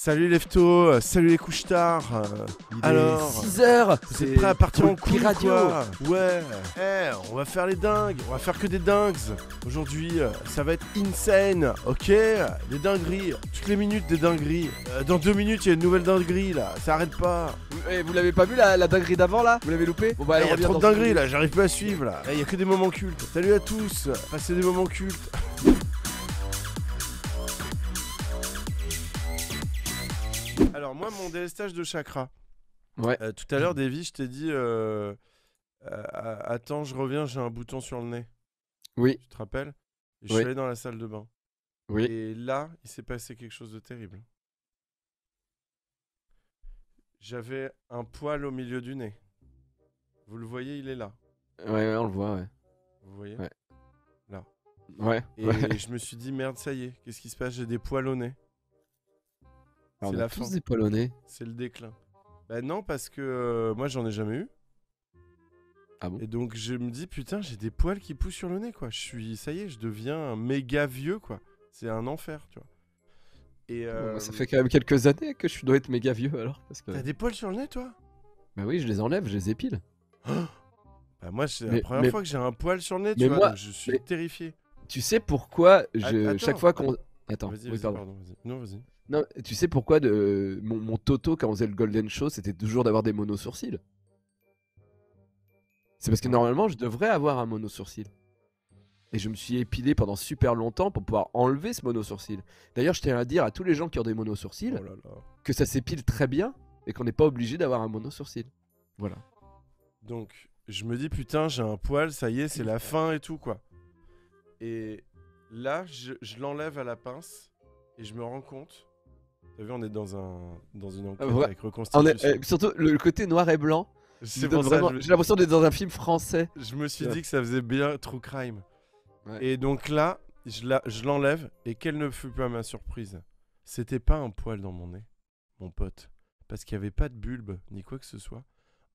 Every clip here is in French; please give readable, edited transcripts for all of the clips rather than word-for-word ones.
Salut les Lefto, salut les couches tard. Alors, 6h. vous êtes prêts à partir en couille radio. quoi? Ouais. On va faire les dingues, on va faire que des dingues. Aujourd'hui, ça va être insane, ok? Des dingueries, toutes les minutes des dingueries. Dans 2 minutes, il y a une nouvelle dinguerie là, ça arrête pas. Vous l'avez pas vu la dinguerie d'avant là? Vous l'avez loupé? Bon bah Il y a revient trop de dans dingueries là, j'arrive pas à suivre là. Il y a que des moments cultes. Salut à tous, passez des moments cultes. Alors moi, mon délestage de chakra. Ouais. Tout à l'heure, Davy, je t'ai dit attends, je reviens, j'ai un bouton sur le nez. Oui. Tu te rappelles? Et je Oui. suis allé dans la salle de bain. Oui. Et là, il s'est passé quelque chose de terrible. J'avais un poil au milieu du nez. Vous le voyez, il est là. Ouais, on le voit, ouais. Vous voyez? Ouais. Là. Ouais. Et ouais. je me suis dit, merde, ça y est, qu'est-ce qui se passe? J'ai des poils au nez. Alors, C'est on a la tous fin. des poils au nez. C'est le déclin. Bah non, parce que moi, j'en ai jamais eu. Ah bon? Et donc je me dis putain, j'ai des poils qui poussent sur le nez quoi. Ça y est, je deviens un méga vieux quoi. C'est un enfer, tu vois. Et Bon, bah, ça fait quand même quelques années que je dois être méga vieux alors. Parce que... t'as des poils sur le nez toi? Bah oui, je les enlève, je les épile. Bah moi c'est la première fois que j'ai un poil sur le nez, tu mais vois, moi- donc je suis mais- terrifié. Tu sais pourquoi Attends. chaque fois qu'on... Attends, Vas-y, oui, vas-y, pardon. pardon, vas-y. Non, vas-y. Non, tu sais pourquoi mon toto quand on faisait le Golden Show, c'était toujours d'avoir des mono-sourcils. C'est parce que normalement, je devrais avoir un mono-sourcil. Et je me suis épilé pendant super longtemps pour pouvoir enlever ce mono-sourcil. D'ailleurs, je tiens à dire à tous les gens qui ont des mono-sourcils Oh là là. que ça s'épile très bien et qu'on n'est pas obligé d'avoir un mono-sourcil. Voilà. Donc je me dis putain, j'ai un poil, ça y est, c'est la fin et tout quoi. Et là, je l'enlève à la pince et je me rends compte. T'as vu, on est dans une enquête Ouais. avec reconstitution. Surtout le côté noir et blanc. C'est pour ça, J'ai l'impression d'être dans un film français. je me suis Ouais. dit que ça faisait bien true crime. Ouais. Et donc là, je l'enlève et quelle ne fut pas ma surprise? C'était pas un poil dans mon nez, mon pote, parce qu'il n'y avait pas de bulbe ni quoi que ce soit.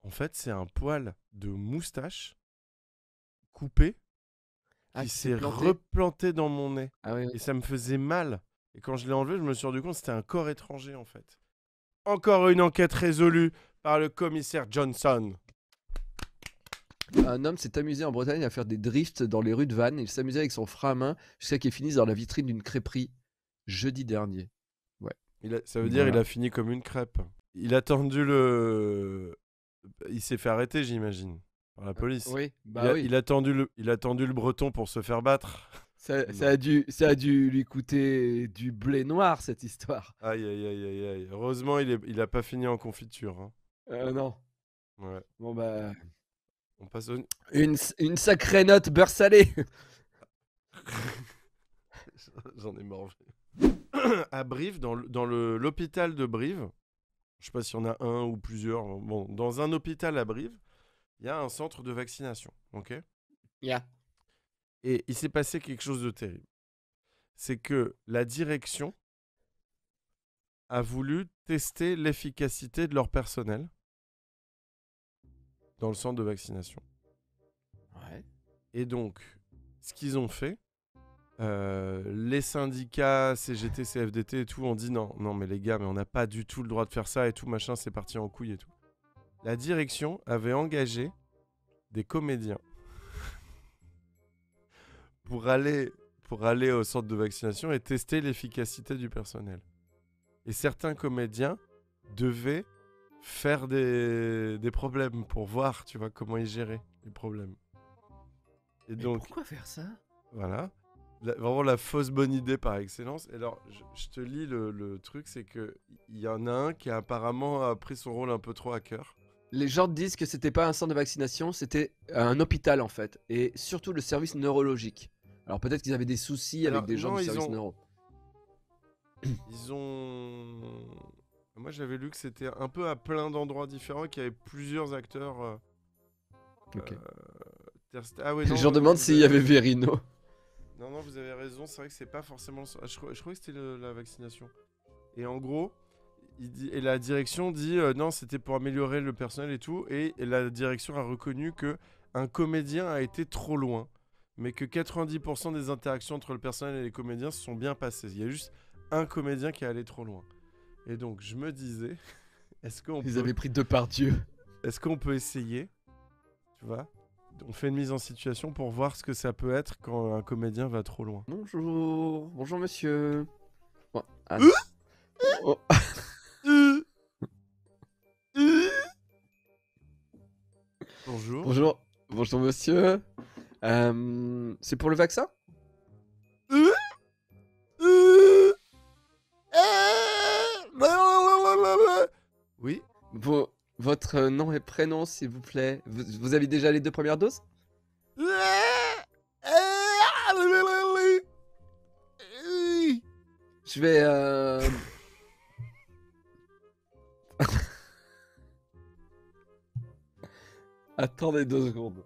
En fait, c'est un poil de moustache coupé Ah, qui qui s'est s'est planté. replanté dans mon nez. Ah oui, Et ça me faisait mal. Et quand je l'ai enlevé, je me suis rendu compte que c'était un corps étranger en fait. Encore une enquête résolue par le commissaire Johnson. Un homme s'est amusé en Bretagne à faire des drifts dans les rues de Vannes. Il s'amusait avec son frein à main jusqu'à qu'il finisse dans la vitrine d'une crêperie jeudi dernier. Ça veut dire Voilà. il a fini comme une crêpe. Il a tendu le... Il s'est fait arrêter, j'imagine, par la police. Oui, bah oui. Il a tendu le breton pour se faire battre. Ça a dû lui coûter du blé noir cette histoire. Aïe, aïe, aïe, aïe, aïe. Heureusement, il a pas fini en confiture. Hein. Non. Ouais. Bon bah... On passe au... Une sacrée note beurre salé. J'en ai marre. À Brive, dans l'hôpital de Brive, je sais pas s'il y en a un ou plusieurs, bon, dans un hôpital à Brive, il y a un centre de vaccination, ok? Yeah. Et il s'est passé quelque chose de terrible. C'est que la direction a voulu tester l'efficacité de leur personnel dans le centre de vaccination. Ouais. Et donc, ce qu'ils ont fait, les syndicats, CGT, CFDT et tout, ont dit non, mais les gars, mais on n'a pas du tout le droit de faire ça et tout, machin, c'est parti en couille et tout. La direction avait engagé des comédiens pour aller au centre de vaccination et tester l'efficacité du personnel. Et certains comédiens devaient faire des problèmes pour voir, tu vois, comment ils géraient les problèmes. Et Mais donc, pourquoi faire ça? voilà. Vraiment la fausse bonne idée par excellence. Et alors, je te lis le truc, c'est que il y en a un qui a apparemment pris son rôle un peu trop à cœur. Les gens disent que c'était pas un centre de vaccination, c'était un hôpital en fait. Et surtout le service neurologique. Alors peut-être qu'ils avaient des soucis Alors, avec des gens non, du ils service ont- neuro. Ils ont... Moi, j'avais lu que c'était un peu à plein d'endroits différents, qu'il y avait plusieurs acteurs. Ok. Ah ouais, Les non, gens ouais, demandent vous s'il y avez- avait Verino. Non, vous avez raison, c'est vrai que c'est pas forcément... Je crois que c'était la vaccination. Et en gros, et la direction dit non, c'était pour améliorer le personnel et tout. Et la direction a reconnu que un comédien a été trop loin, mais que 90% des interactions entre le personnel et les comédiens se sont bien passées. Il y a juste un comédien qui est allé trop loin. Et donc, je me disais, est-ce qu'on Ils peut... avaient pris Depardieu. Est-ce qu'on peut essayer, tu vois? On fait une mise en situation pour voir ce que ça peut être quand un comédien va trop loin. Bonjour. Bonjour, monsieur. Bon, ah, oh. Bonjour. Bonjour. Bonjour, monsieur. C'est pour le vaccin? Oui. Votre nom et prénom, s'il vous plaît. Vous avez déjà les 2 premières doses? Je vais... Attendez 2 secondes.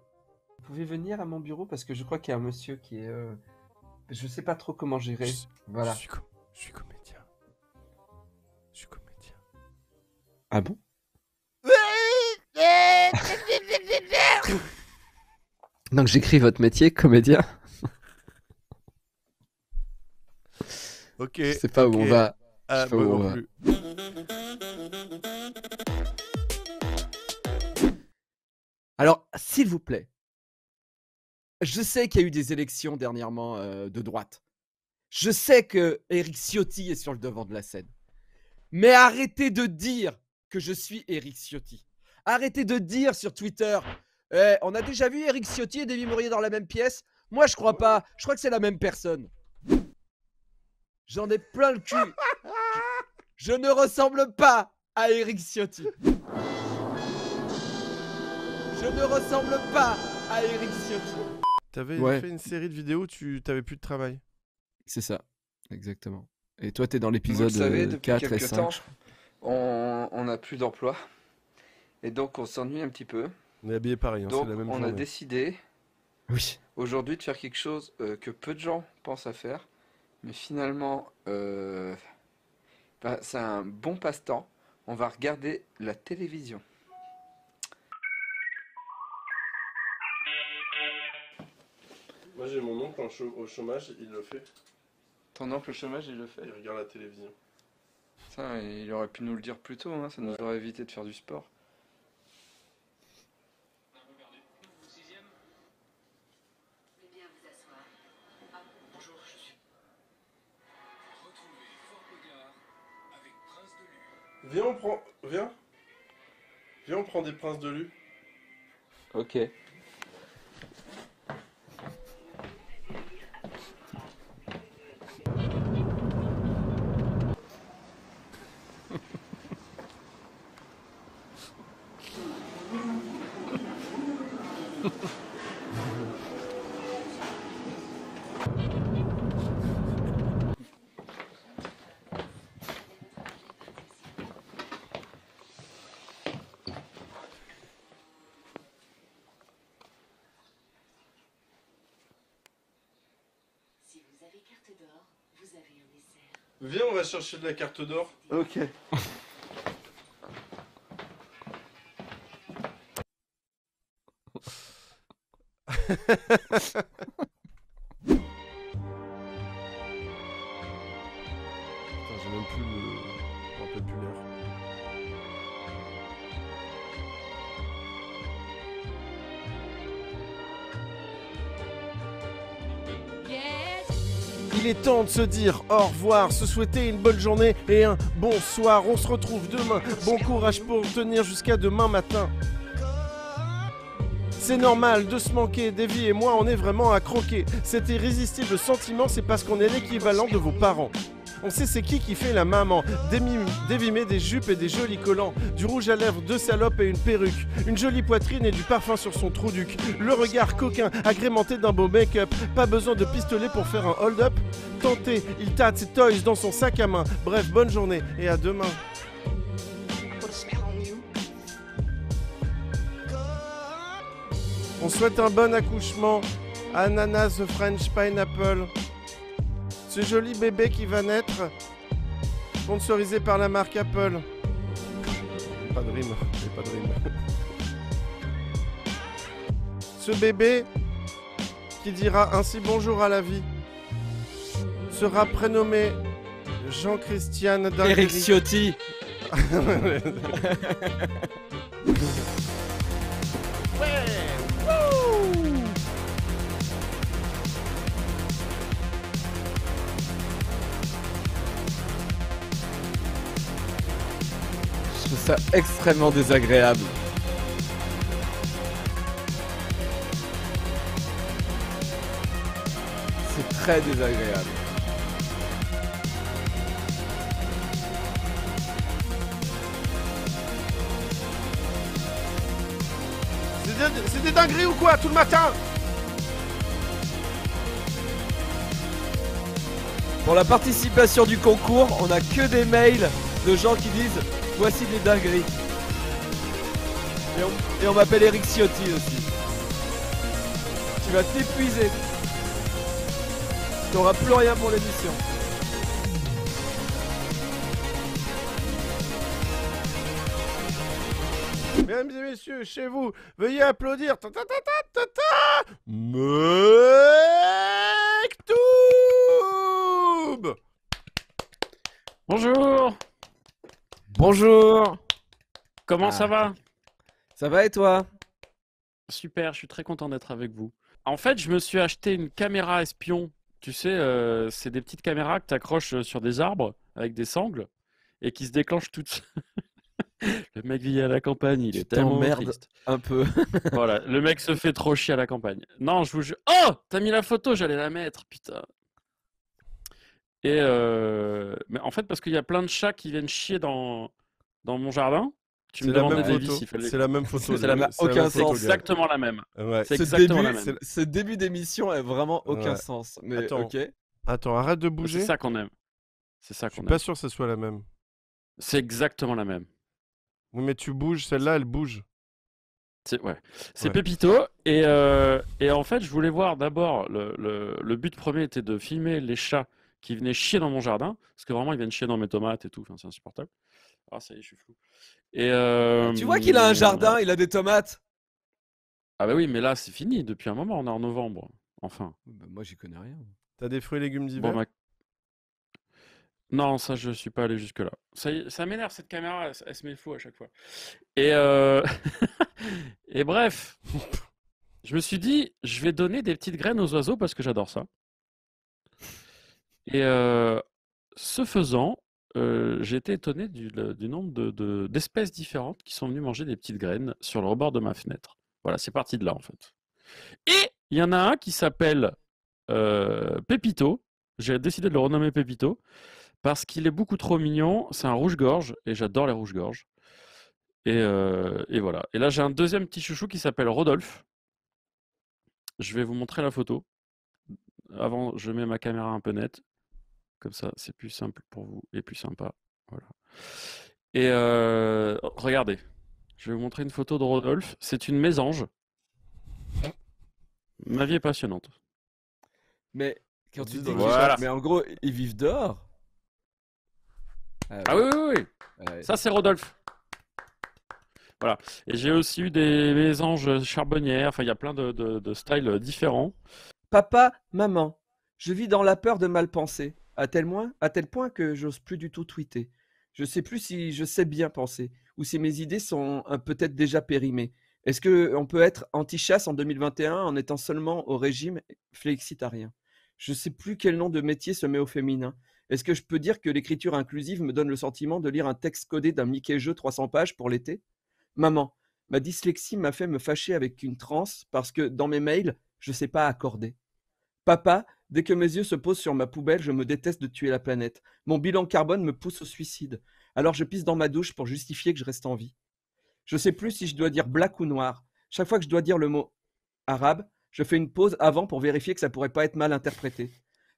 Vous pouvez venir à mon bureau parce que je crois qu'il y a un monsieur qui est... Je sais pas trop comment gérer. Voilà. Je suis comédien. Je suis comédien. Ah bon? Donc j'écris votre métier, comédien. Ok. Je sais pas où on va. Ah, Je sais pas moi où on non va. plus. Alors, s'il vous plaît, je sais qu'il y a eu des élections dernièrement de droite. Je sais que Éric Ciotti est sur le devant de la scène. Mais arrêtez de dire que je suis Éric Ciotti. Arrêtez de dire sur Twitter on a déjà vu Éric Ciotti et Davy Mourier dans la même pièce. Moi, je crois pas. Je crois que c'est la même personne. J'en ai plein le cul. Je ne ressemble pas à Éric Ciotti. Je ne ressemble pas à Éric Ciotti. T'avais Ouais. fait une série de vidéos, t'avais plus de travail. C'est ça, exactement. Et toi, t'es dans Vous l'épisode le savez, depuis 4 et quelques 5. temps, on n'a plus d'emploi. Et donc on s'ennuie un petit peu. On est habillés pareil, hein, c'est Donc la même on a journée. décidé Oui. aujourd'hui de faire quelque chose que peu de gens pensent à faire. Mais finalement, c'est un bon passe-temps. On va regarder la télévision. Moi j'ai mon oncle au chômage, il le fait. Ton oncle au chômage, il le fait. Il regarde la télévision. Ça, il aurait pu nous le dire plus tôt, hein, ça nous aurait évité de faire du sport. Viens, on prend. Viens. Viens, on prend des princes de Lu. Ok. Si vous avez carte d'or, vous avez un dessert. Viens, on va chercher de la carte d'or. Ok. Putain, j'ai même plus le. Je me rappelle plus l'heure. Il est temps de se dire au revoir, se souhaiter une bonne journée et un bonsoir. On se retrouve demain. Bon courage pour tenir jusqu'à demain matin. C'est normal de se manquer, Davy et moi on est vraiment à croquer. Cet irrésistible sentiment, c'est parce qu'on est l'équivalent de vos parents. On sait c'est qui fait la maman. Davy met des jupes et des jolis collants, du rouge à lèvres, 2 salopes et une perruque, une jolie poitrine et du parfum sur son trou-duc, le regard coquin agrémenté d'un beau make-up, pas besoin de pistolet pour faire un hold-up. Tenté, il tâte ses toys dans son sac à main. Bref, bonne journée et à demain. On souhaite un bon accouchement. Ananas the French Pineapple. Ce joli bébé qui va naître, sponsorisé par la marque Apple. Pas de rime, j'ai pas de rime. Ce bébé qui dira ainsi bonjour à la vie sera prénommé Jean-Christian Eric Dinguerie. Ciotti. Je trouve ça extrêmement désagréable. C'est très désagréable. C'est des dingueries ou quoi tout le matin? Pour la participation du concours, on a que des mails de gens qui disent voici des dingueries. Et on m'appelle Eric Ciotti aussi. Tu vas t'épuiser. Tu n'auras plus rien pour l'émission. Mesdames et messieurs, chez vous, veuillez applaudir. Ta, ta, ta, ta, ta, ta, Mektoub. Bonjour, Bonjour. comment ça va? Ça va et toi? Super, je suis très content d'être avec vous. En fait, je me suis acheté une caméra espion. Tu sais, c'est des petites caméras que tu accroches sur des arbres avec des sangles et qui se déclenchent toutes seules. Le mec vit à la campagne, il est tellement t'emmerdes triste. un peu. Voilà, le mec se fait trop chier à la campagne. Non, je vous jure. Oh, t'as mis la photo, j'allais la mettre, putain. Et mais en fait, parce qu'il y a plein de chats qui viennent chier dans mon jardin. Tu C'est me la demandais, même Davis, photo. s'il fallait. C'est la même photo. C'est la même- C'est la aucun même C'est photo, sens. gars. exactement la même. Ouais. C'est Ce exactement début, la même. ce début d'émission a vraiment aucun Ouais. sens. Mais Attends. ok. Attends, arrête de C'est bouger. ça qu'on aime. C'est ça Je suis qu'on pas aime. sûr que ce soit la même. C'est exactement la même. Oui, mais tu bouges, celle-là, elle bouge. C'est ouais. C'est Ouais. Pépito. Et en fait, je voulais voir d'abord, le but premier était de filmer les chats qui venaient chier dans mon jardin. Parce que vraiment, ils viennent chier dans mes tomates et tout. Enfin, c'est insupportable. Ah, ça y est, je suis flou. Et Tu vois qu'il a un jardin, il a des tomates. Ah bah oui, mais là, c'est fini. Depuis un moment, on est en novembre. Enfin. Bah, moi, j'y connais rien. T'as des fruits et légumes Bon, d'hiver? Non, ça, je suis pas allé jusque-là. Ça m'énerve, cette caméra. Elle se met flou à chaque fois. Et, et bref, je me suis dit, je vais donner des petites graines aux oiseaux parce que j'adore ça. Et ce faisant, j'ai été étonné du nombre d'espèces différentes qui sont venues manger des petites graines sur le rebord de ma fenêtre. Voilà, c'est parti de là en fait. Et il y en a un qui s'appelle Pépito. J'ai décidé de le renommer Pépito parce qu'il est beaucoup trop mignon. C'est un rouge-gorge et j'adore les rouges-gorges. Et voilà. Et là, j'ai un deuxième petit chouchou qui s'appelle Rodolphe. Je vais vous montrer la photo. Avant, je mets ma caméra un peu nette. Comme ça, c'est plus simple pour vous et plus sympa. Voilà. Et regardez. Je vais vous montrer une photo de Rodolphe. C'est une mésange. Ma vie est passionnante. Mais quand tu dis qu'ils Voilà. chantent, mais en gros, ils vivent dehors. Ah oui, oui, oui. ouais. Ça, c'est Rodolphe. Voilà. Et j'ai aussi eu des mésanges charbonnières. Enfin, il y a plein de styles différents. Papa, maman, je vis dans la peur de mal penser, à tel point que j'ose plus du tout tweeter. Je sais plus si je sais bien penser, ou si mes idées sont peut-être déjà périmées. Est-ce qu'on peut être anti-chasse en 2021 en étant seulement au régime flexitarien? Je sais plus quel nom de métier se met au féminin. Est-ce que je peux dire que l'écriture inclusive me donne le sentiment de lire un texte codé d'un Mickey jeu 300 pages pour l'été? Maman, ma dyslexie m'a fait me fâcher avec une transe parce que dans mes mails, je sais pas accorder. Papa, dès que mes yeux se posent sur ma poubelle, je me déteste de tuer la planète. Mon bilan carbone me pousse au suicide. Alors je pisse dans ma douche pour justifier que je reste en vie. Je sais plus si je dois dire black ou noir. Chaque fois que je dois dire le mot arabe, je fais une pause avant pour vérifier que ça pourrait pas être mal interprété.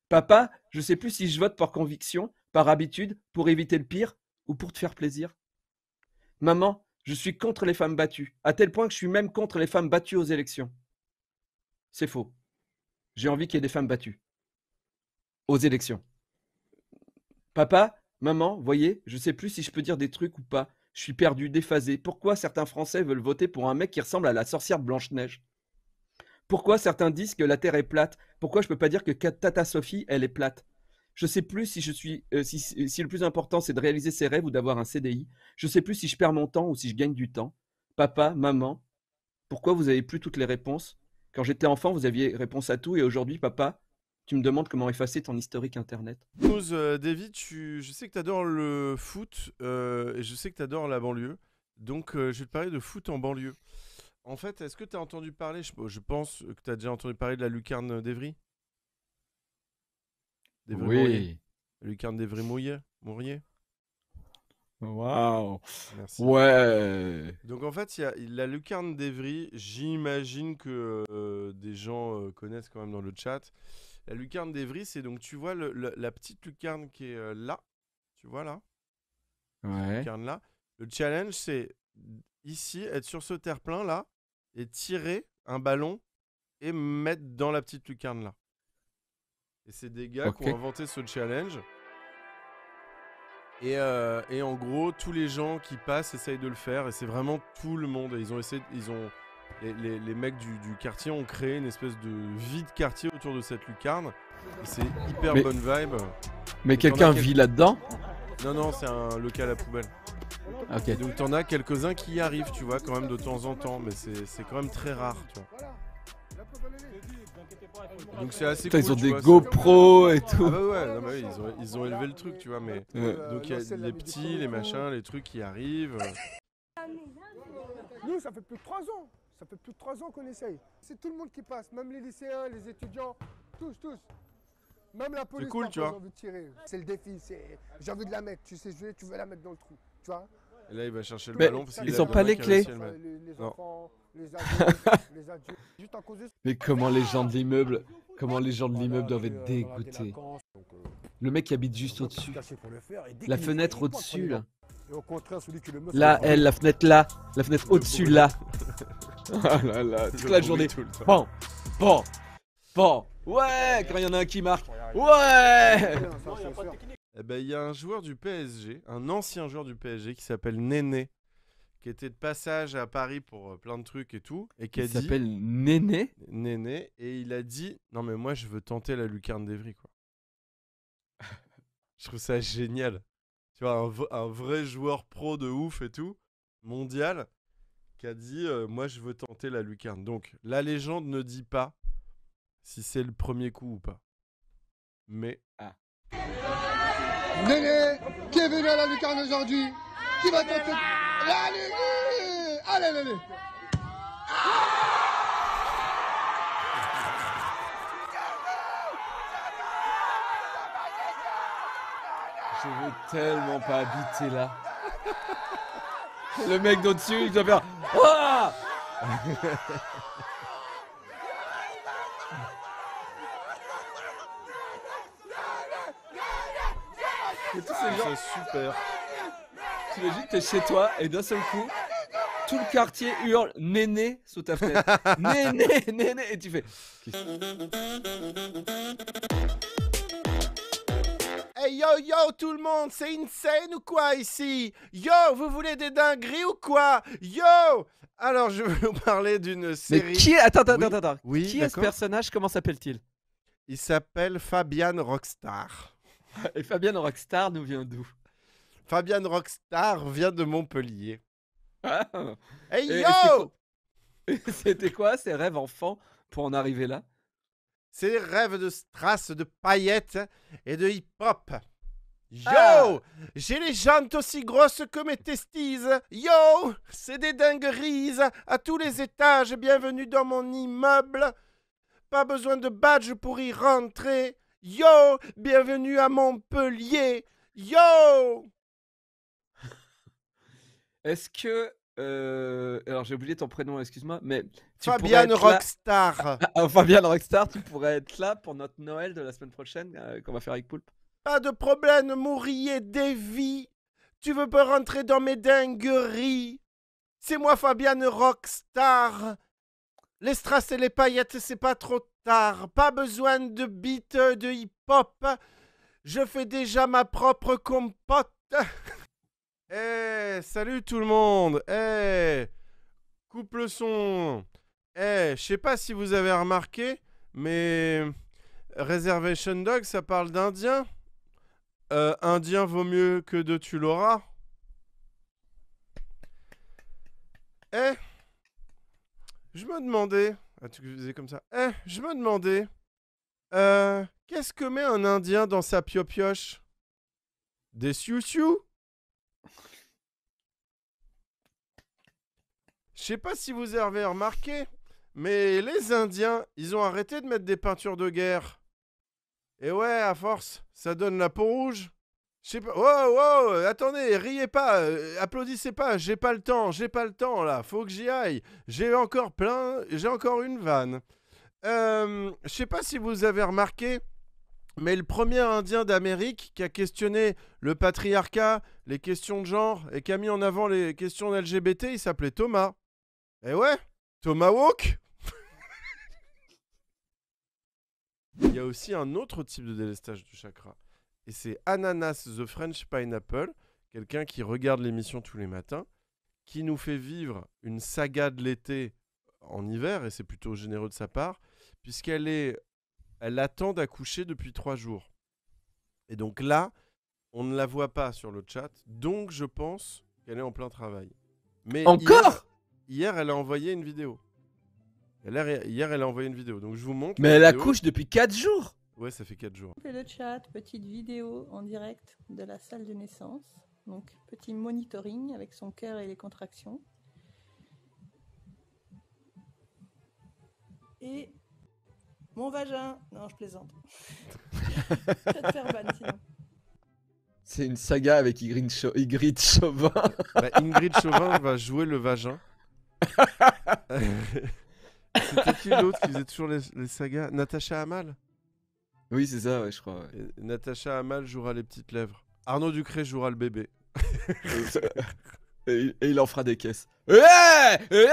Papa, je sais plus si je vote par conviction, par habitude, pour éviter le pire ou pour te faire plaisir. Maman, je suis contre les femmes battues, à tel point que je suis même contre les femmes battues aux élections. C'est faux. J'ai envie qu'il y ait des femmes battues. Aux élections. Papa, maman, voyez, je sais plus si je peux dire des trucs ou pas. Je suis perdu, déphasé. Pourquoi certains Français veulent voter pour un mec qui ressemble à la sorcière de Blanche-Neige? Pourquoi certains disent que la Terre est plate? Pourquoi je peux pas dire que Tata Sophie, elle est plate? Je sais plus si je suis, si le plus important c'est de réaliser ses rêves ou d'avoir un CDI. Je sais plus si je perds mon temps ou si je gagne du temps. Papa, maman, pourquoi vous avez plus toutes les réponses? Quand j'étais enfant, vous aviez réponse à tout et aujourd'hui, papa, tu me demandes comment effacer ton historique internet. News, David, je sais que tu adores le foot et je sais que tu adores la banlieue. Donc, je vais te parler de foot en banlieue. En fait, est-ce que tu as entendu parler, je pense que tu as déjà entendu parler de la lucarne d'Evry? D'Evry-Mourier. La lucarne d'Evry-Mourier. Waouh. Merci. Ouais. Donc en fait, il y a la lucarne d'Evry, j'imagine que des gens connaissent quand même dans le chat. La lucarne d'Evry, c'est donc, tu vois la petite lucarne qui est là, tu vois là, Ouais. lucarne là. Le challenge, c'est ici, être sur ce terre-plein là, et tirer un ballon et mettre dans la petite lucarne là. Et c'est des gars qui Ok. ont inventé ce challenge. Et en gros, tous les gens qui passent essayent de le faire. Et c'est vraiment tout le monde. Et ils ont essayé, les mecs du quartier ont créé une espèce de vide quartier autour de cette lucarne. Et c'est hyper Mais- bonne vibe. Mais Et quelqu'un t'en as vit là-dedans? Non, c'est un local à poubelle. Ok. Et donc t'en as quelques-uns qui y arrivent, tu vois, quand même de temps en temps. Mais c'est quand même très rare, tu vois. Donc c'est assez Putain, cool. ils ont tu des vois, GoPro et Ah tout. bah ouais, non, mais oui, ils ont élevé le truc, tu vois. Mais donc il y a les petits, les machins, les trucs qui arrivent. Nous, ça fait plus de 3 ans. Ça fait plus de 3 ans qu'on essaye. C'est tout le monde qui passe, même les lycéens, les étudiants, tous. Même la police, cool, parfois, tu vois. ils ont envie de tirer. C'est le défi, j'ai envie de la mettre. Tu sais, tu veux la mettre dans le trou, tu vois. Et là, il va chercher le Mais ballon parce qu'il ils a ont bien pas un les mec qui a réussi clés. à le mettre. Les Non. enfants, les adultes, les adultes. Juste à cause de ça. Mais comment les gens de l'immeuble doivent être dégoûtés. Le mec habite juste au-dessus. La fenêtre au-dessus, là. Et au contraire, celui qui le met, Là, c'est le elle, la fenêtre là. La fenêtre au-dessus, là. Ah là là, toute la journée. Tout le temps. Bon. Ouais, quand il y en a un qui marque. Ouais. Eh ben, il y a un joueur du PSG, un ancien joueur du PSG qui s'appelle Néné, qui était de passage à Paris pour plein de trucs et tout, et qui a Il dit s'appelle Néné. Néné, et il a dit non mais moi je veux tenter la lucarne d'Evry quoi. Je trouve ça génial. Tu vois, un vrai joueur pro de ouf et tout, mondial, qui a dit moi je veux tenter la lucarne. Donc la légende ne dit pas si c'est le premier coup ou pas. Mais Néné, qui est venu à la lucarne aujourd'hui, qui va tenter. Allez, Néné. Je veux tellement pas habiter là. Le mec d'au-dessus, il doit faire. Ah. Et tous ces gens, c'est super. t'imagines, t'es chez toi et d'un seul coup, tout le quartier hurle Néné sous ta fenêtre. Néné, et tu fais. Hey yo tout le monde, c'est insane ou quoi ici? Yo, vous voulez des dingueries ou quoi? Yo! Alors je vais vous parler d'une Mais série. qui est. Attends. Oui, Qui est ce d'accord. personnage? Comment s'appelle-t-il? Il s'appelle Fabian Rockstar. Et Fabien Rockstar nous vient d'où? Fabian Rockstar vient de Montpellier. Ah. Hey Et yo! C'était quoi ses rêves enfants pour en arriver là? C'est des rêves de strass, de paillettes et de hip-hop. Yo! Ah. J'ai les jantes aussi grosses que mes testis. Yo! C'est des dingueries à tous les étages. Bienvenue dans mon immeuble. Pas besoin de badge pour y rentrer. Yo! Bienvenue à Montpellier. Yo! Est-ce que. Alors j'ai oublié ton prénom, excuse-moi, mais. tu pourrais Fabian être là- Rockstar. Fabien Rockstar, tu pourrais être là pour notre Noël de la semaine prochaine qu'on va faire avec Poulpe. Pas de problème, Mourier Davy. Tu veux pas rentrer dans mes dingueries? C'est moi, Fabian Rockstar. Les strass et les paillettes, c'est pas trop tard. Pas besoin de beat de hip-hop. Je fais déjà ma propre compote. Eh, salut tout le monde. Eh, coupe le son. Eh, je sais pas si vous avez remarqué, mais Reservation Dog, ça parle d'Indien. Indien vaut mieux que de tu l'auras. Eh, je me demandais. Ah, tu faisais comme ça. Je me demandais. Qu'est-ce que met un Indien dans sa piopioche? Des siou-siou? Je sais pas si vous avez remarqué, mais les Indiens, ils ont arrêté de mettre des peintures de guerre. Et ouais, à force, ça donne la peau rouge. Je sais pas. Wow, attendez, riez pas, applaudissez pas, j'ai pas le temps là, faut que j'y aille. J'ai encore une vanne. Je sais pas si vous avez remarqué, mais le premier Indien d'Amérique qui a questionné le patriarcat, les questions de genre et qui a mis en avant les questions LGBT, il s'appelait Thomas. Eh ouais, Tomahawk. Il y a aussi un autre type de délestage du chakra. Et c'est Ananas the French Pineapple, quelqu'un qui regarde l'émission tous les matins, qui nous fait vivre une saga de l'été en hiver, et c'est plutôt généreux de sa part, puisqu'elle attend d'accoucher depuis 3 jours. Et donc là, on ne la voit pas sur le chat, donc je pense qu'elle est en plein travail. Mais Encore hier, elle a envoyé une vidéo. Hier, elle a envoyé une vidéo, donc je vous montre. Mais la elle vidéo. accouche depuis 4 jours. Ouais, ça fait 4 jours. Fait le chat, petite vidéo en direct de la salle de naissance. Donc, petit monitoring avec son cœur et les contractions. Et mon vagin. Non, je plaisante. Je vais te faire ban sinon. C'est une saga avec Ygritte Chauvin. Bah, Ingrid Chauvin va jouer le vagin. C'était qui l'autre qui faisait toujours les sagas? Natacha Hamel. Oui, c'est ça, ouais, je crois. Ouais. Et Natacha Hamel jouera les petites lèvres. Arnaud Ducré jouera le bébé. Et il en fera des caisses. Ouais. Et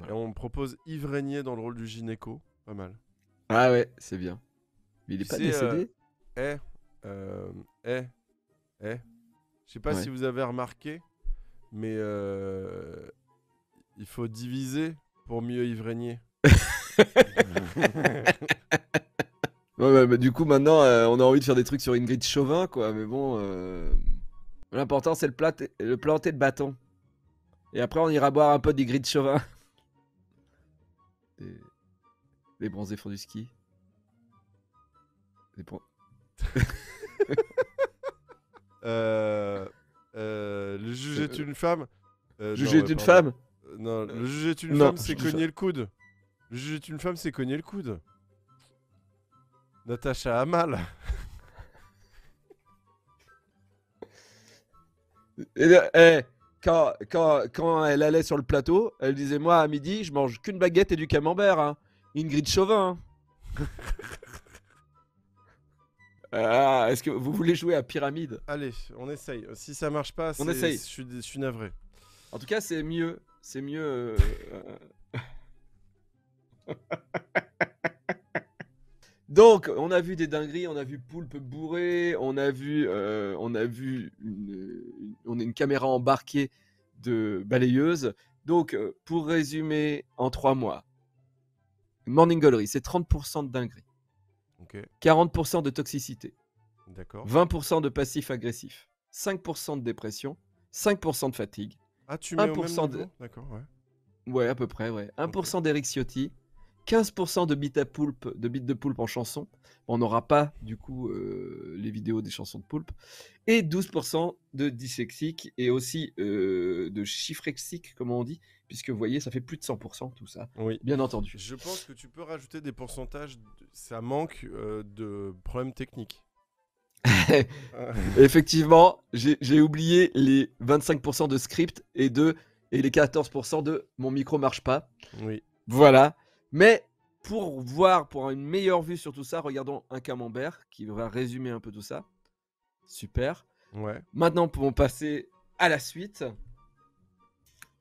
on me propose Yves Régnier dans le rôle du gynéco. Pas mal. Ah ouais, c'est bien. Mais il est Tu pas sais, décédé Je sais pas Ouais. si vous avez remarqué, mais il faut diviser pour mieux Yves Régnier. Ouais, bah, du coup, maintenant, on a envie de faire des trucs sur Ingrid Chauvin, quoi. Mais bon, l'important, c'est le planter de bâton. Et après, on ira boire un peu d'Ingrid Chauvin. Les bronzés font du ski. Le juge est une femme. Juger une femme. Non, le juge est une non, femme, c'est cogner le coude. Le juge est une femme, c'est cogner le coude. Natacha Hamel. Quand elle allait sur le plateau, elle disait moi à midi, je mange qu'une baguette et du camembert. Hein. Ingrid Chauvin. Hein. Est-ce que vous voulez jouer à Pyramide? Allez, on essaye. Si ça marche pas, On essaye. Je suis navré. En tout cas, c'est mieux. C'est mieux. Donc, on a vu des dingueries, on a vu Poulpe bourré, on a vu une caméra embarquée de balayeuse. Donc, pour résumer, en 3 mois, Morning Gallery, c'est 30% de dinguerie, Ok, 40% de toxicité, d'accord. 20% de passif-agressif, 5% de dépression, 5% de fatigue, Ah, tu mets au même 1% niveau de... D'accord, ouais. Ouais, à peu près, ouais. 1% d'Eric Ciotti, 15% de beat de poulpe en chanson. On n'aura pas, du coup, les vidéos des chansons de poulpe. Et 12% de dyslexique et aussi de chiffrexique, comme on dit, puisque vous voyez, ça fait plus de 100% tout ça, Oui. bien entendu. Je pense que tu peux rajouter des pourcentages. Ça manque de problèmes techniques. Effectivement, j'ai oublié les 25% de script et les 14% de mon micro marche pas. Oui. Voilà. Mais pour une meilleure vue sur tout ça, regardons un camembert qui va résumer un peu tout ça. Super. Ouais. Maintenant, pouvons passer à la suite.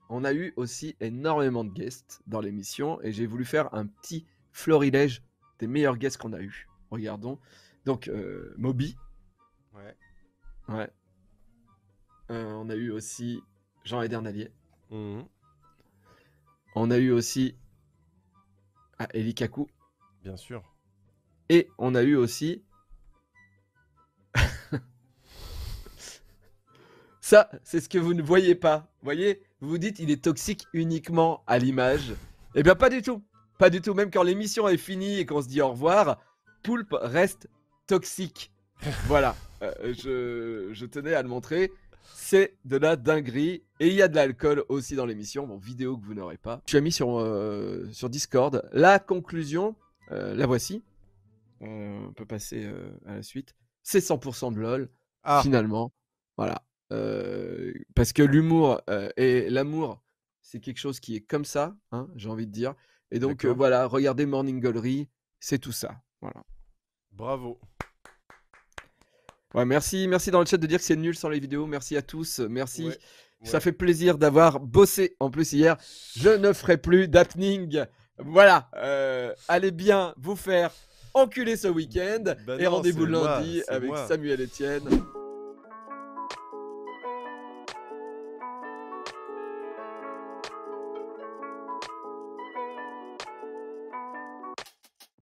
On a eu aussi énormément de guests dans l'émission et j'ai voulu faire un petit florilège des meilleurs guests qu'on a eu. Regardons. Donc, Moby. Ouais. Ouais. On a eu aussi Jean Edernalier. Mhm. On a eu aussi Eli Kaku. Bien sûr. Et on a eu aussi Ça, c'est ce que vous ne voyez pas. Vous voyez, vous vous dites, il est toxique uniquement à l'image. Eh bien, pas du tout. Pas du tout. Même quand l'émission est finie et qu'on se dit au revoir, Poulpe reste toxique. Voilà. Je tenais à le montrer. C'est de la dinguerie. Et il y a de l'alcool aussi dans l'émission. Bon, vidéo que vous n'aurez pas. Je suis mis sur Discord. La conclusion, la voici. On peut passer à la suite. C'est 100% de LOL, Ah, finalement. Voilà. Parce que l'humour et l'amour, c'est quelque chose qui est comme ça, hein, j'ai envie de dire. Et donc, d'accord. voilà, regardez Morning Glory, c'est tout ça. Voilà. Bravo. Ouais, merci dans le chat de dire que c'est nul sans les vidéos. Merci à tous. Merci. Ouais, Ça ouais. fait plaisir d'avoir bossé en plus hier. Je ne ferai plus d'happening. Voilà. Allez bien vous faire enculer ce week-end. Bah Et non, rendez-vous c'est moi, lundi c'est avec moi. Samuel Etienne.